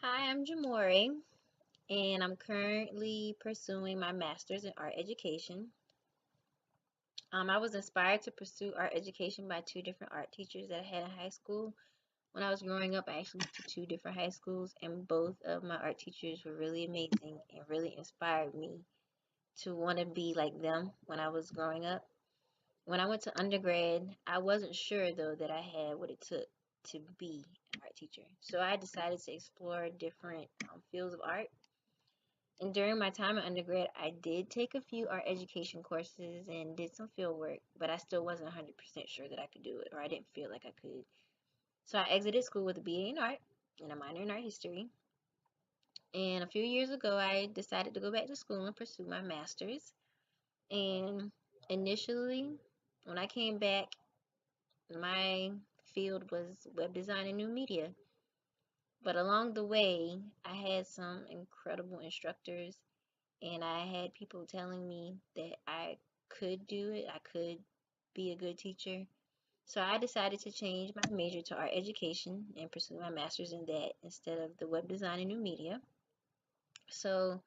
Hi, I'm Jamori, and I'm currently pursuing my master's in art education. I was inspired to pursue art education by two different art teachers that I had in high school. When I was growing up, I actually went to two different high schools, and both of my art teachers were really amazing and really inspired me to want to be like them when I was growing up. When I went to undergrad, I wasn't sure though that I had what it took to be an art teacher. So I decided to explore different fields of art. And during my time at undergrad, I did take a few art education courses and did some field work, but I still wasn't 100% sure that I could do it, or I didn't feel like I could. So I exited school with a BA in art and a minor in art history. And a few years ago, I decided to go back to school and pursue my master's. And initially, when I came back, my field was web design and new media. But along the way, I had some incredible instructors and I had people telling me that I could do it, I could be a good teacher. So I decided to change my major to art education and pursue my master's in that instead of the web design and new media. So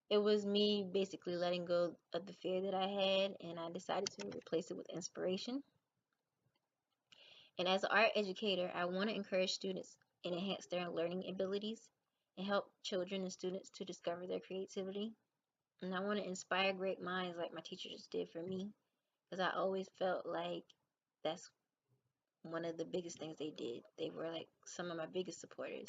it was me basically letting go of the fear that I had, and I decided to replace it with inspiration. And as an art educator, I want to encourage students and enhance their learning abilities and help children and students to discover their creativity. And I want to inspire great minds like my teachers did for me, because I always felt like that's one of the biggest things they did. They were like some of my biggest supporters.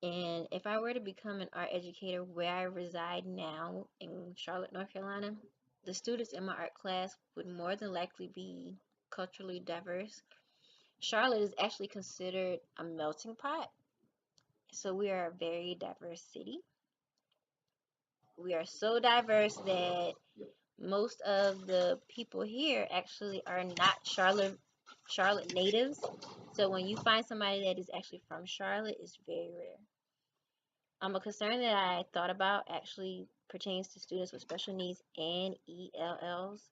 And if I were to become an art educator where I reside now in Charlotte, North Carolina, the students in my art class would more than likely be culturally diverse. Charlotte is actually considered a melting pot, so we are a very diverse city. We are so diverse that most of the people here actually are not Charlotte natives. So when you find somebody that is actually from Charlotte, it's very rare. A concern that I thought about actually pertains to students with special needs and ELLs.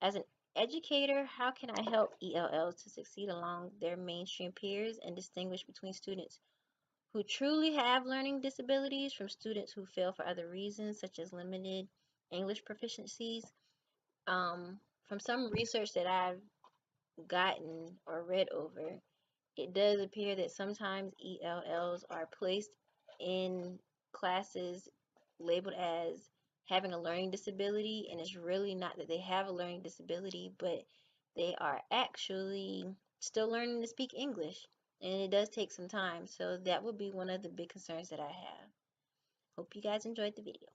As an educator, how can I help ELLs to succeed along their mainstream peers and distinguish between students who truly have learning disabilities from students who fail for other reasons, such as limited English proficiencies? From some research that I've gotten or read over, it does appear that sometimes ELLs are placed in classes labeled as having a learning disability, and it's really not that they have a learning disability, but they are actually still learning to speak English, and it does take some time. So that would be one of the big concerns that I have. Hope you guys enjoyed the video.